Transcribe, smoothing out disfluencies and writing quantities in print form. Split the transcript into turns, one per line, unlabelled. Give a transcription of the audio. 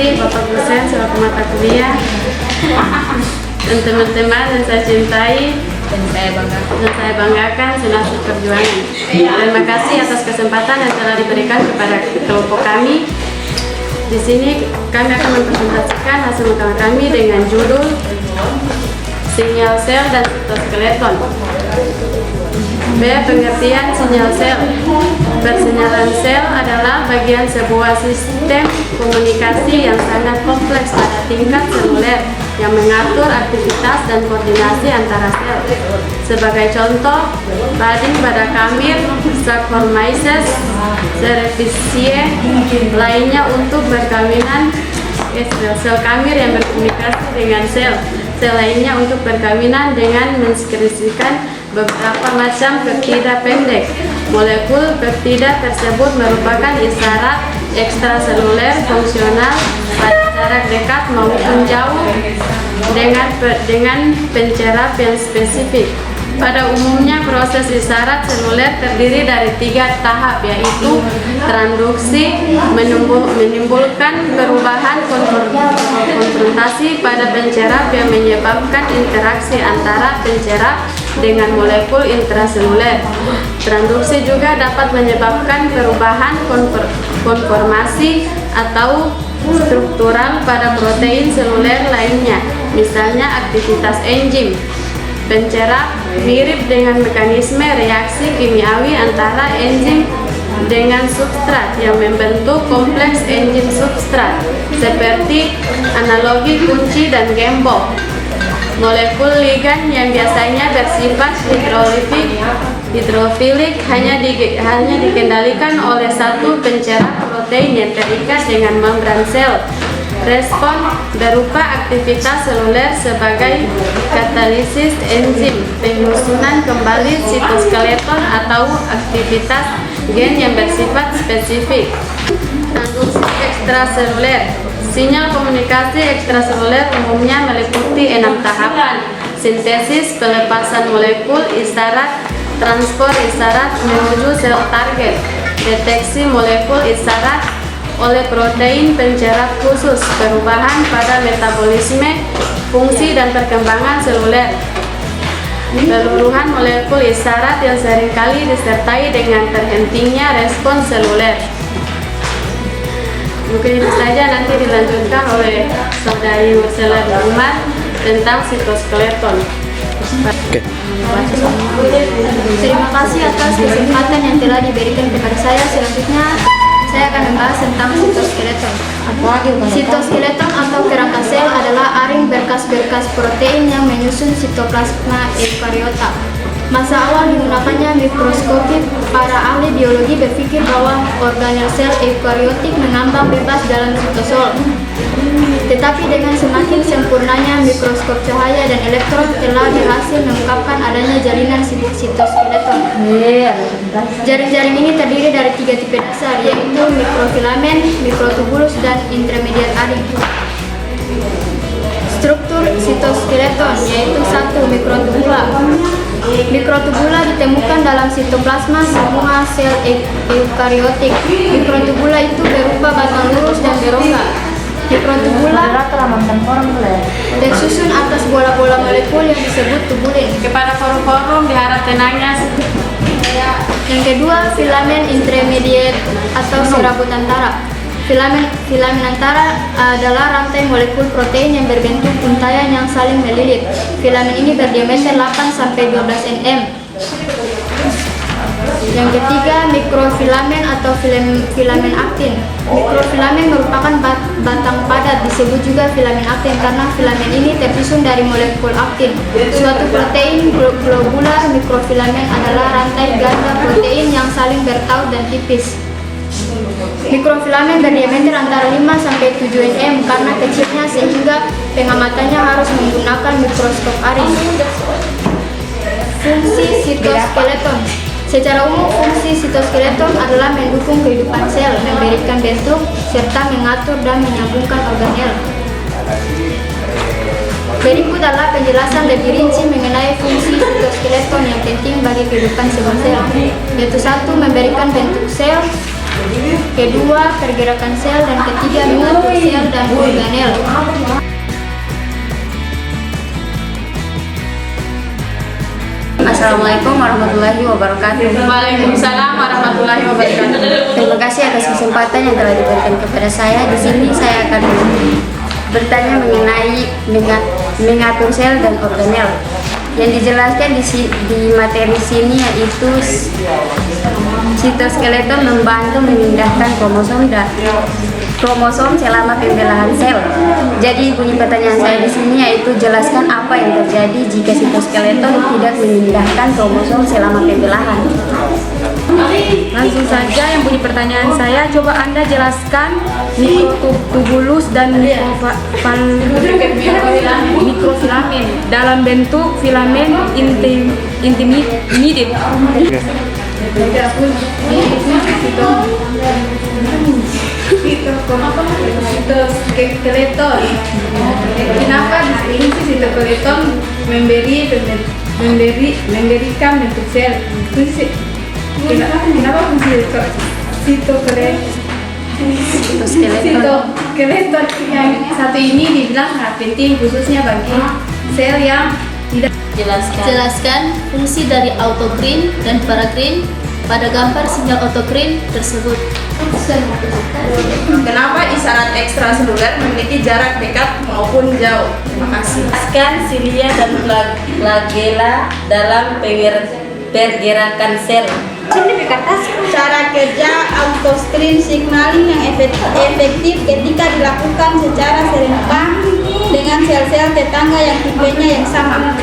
kasih Bapak dosen selaku mata kuliah dan teman-teman yang saya cintai dan saya banggakan senasib perjuangan. Terima kasih atas kesempatan yang telah diberikan kepada kelompok kami. Di sini kami akan mempresentasikan hasil makalah kami dengan judul sinyal sel dan sitoskeleton. B. Pengertian sinyal sel. Persinyalan sel adalah bagian sebuah sistem komunikasi yang sangat kompleks pada tingkat seluler yang mengatur aktivitas dan koordinasi antara sel. Sebagai contoh, bading pada kamir, Saccharomyces cerevisiae lainnya untuk berkawinan, sel kamir yang berkomunikasi dengan sel lainnya untuk berkawinan dengan mensekresikan beberapa macam peptida pendek. Molekul peptida tersebut merupakan isyarat ekstraseluler fungsional pada jarak dekat maupun jauh dengan pencerap yang spesifik. Pada umumnya proses isyarat seluler terdiri dari 3 tahap, yaitu transduksi menimbulkan perubahan konfrontasi pada pencerap yang menyebabkan interaksi antara pencerap dengan molekul intraseluler. Transduksi juga dapat menyebabkan perubahan konformasi atau struktural pada protein seluler lainnya, misalnya aktivitas enzim. Pencerap mirip dengan mekanisme reaksi kimiawi antara enzim dengan substrat yang membentuk kompleks enzim substrat, seperti analogi kunci dan gembok. Molekul ligan yang biasanya bersifat hidrofilik hanya dikendalikan oleh satu pencerap protein yang terikat dengan membran sel. Respon berupa aktivitas seluler sebagai katalisis enzim, penyusunan kembali sitoskeleton atau aktivitas gen yang bersifat spesifik. Transduksi ekstraseluler. Sinyal komunikasi ekstraseluler umumnya meliputi 6 tahapan: sintesis, pelepasan molekul isyarat, transport isyarat menuju sel target, deteksi molekul isyarat oleh protein pencerap khusus, perubahan pada metabolisme, fungsi dan perkembangan seluler, peluruhan molekul isyarat yang seringkali disertai dengan terhentinya respons seluler. Mungkin itu saja, nanti dilanjutkan oleh Saudari Ursula Umar tentang sitoskeleton.
Terima kasih atas kesempatan yang telah diberikan kepada saya. Selanjutnya saya akan membahas tentang sitoskeleton. Sitoskeleton atau kerangka sel adalah aring berkas-berkas protein yang menyusun sitoplasma eukariota. Masa awal digunakannya mikroskopik, para ahli biologi berpikir bahwa organel sel eukariotik mengambang bebas dalam sitosol. Tetapi dengan semakin sempurnanya mikroskop cahaya dan elektron telah berhasil mengungkapkan adanya jalinan sitoskeleton. Jaring-jaring ini terdiri dari 3 tipe dasar, yaitu mikrofilamen, mikrotubulus, dan intermediate aring. Struktur sitoskeleton yaitu 1. Mikrotubula. Mikrotubula ditemukan dalam sitoplasma semua sel eukariotik. Mikrotubula itu berupa batang lurus dan berongga. Mikrotubula tersusun atas bola-bola molekul yang disebut tubulin.
Kepada forum-forum diharap tenangnya.
Yang kedua, filamen intermediate atau serabut antara. Filamen antara adalah rantai molekul protein yang berbentuk untayan yang saling melilit. Filamen ini berdiameter 8-12 nm. Yang ketiga, mikrofilamen atau filamen aktin. Mikrofilamen merupakan batang padat, disebut juga filamen aktin karena filamen ini tersusun dari molekul aktin. Suatu protein globular mikrofilamen adalah rantai ganda protein yang saling bertaut dan tipis. Mikrofilamen berdiameter antara 5-7 nm karena kecilnya sehingga pengamatannya harus menggunakan mikroskop aring. Fungsi sitoskeleton. Secara umum, fungsi sitoskeleton adalah mendukung kehidupan sel, memberikan bentuk, serta mengatur dan menyambungkan organel. Berikut adalah penjelasan lebih rinci mengenai fungsi sitoskeleton yang penting bagi kehidupan sebuah sel, yaitu 1. Memberikan bentuk sel. kedua pergerakan sel, dan ketiga mengatur sel dan organel.
Assalamualaikum warahmatullahi wabarakatuh.
Waalaikumsalam warahmatullahi wabarakatuh.
Terima kasih atas kesempatan yang telah diberikan kepada saya. Di sini saya akan bertanya mengenai mengatur sel dan organel. Yang dijelaskan di materi sini yaitu sitoskeleton membantu memindahkan kromosom selama pembelahan sel. Jadi bunyi pertanyaan saya di sini yaitu jelaskan apa yang terjadi jika sitoskeleton tidak memindahkan kromosom selama pembelahan.
Langsung saja yang bunyi pertanyaan saya, coba Anda jelaskan mikrotubulus dan mikrofilamen dalam bentuk filamen intermediate. Sitoskeleton. Kenapa definisi sitoskeleton memberikan bentuk sel? Kenapa fungsi sitoskeleton yang satu ini dibilang sangat penting khususnya bagi sel yang tidak
Jelaskan fungsi dari autokrin dan parakrin pada gambar sinyal autokrin tersebut.
Kenapa isyarat ekstraseluler memiliki jarak dekat maupun jauh? Terima kasih.
Jelaskan silia dan flagella dalam pergerakan sel.
Cara kerja autoscreen signaling yang efektif ketika dilakukan secara serentak dengan sel-sel tetangga yang tipenya yang sama.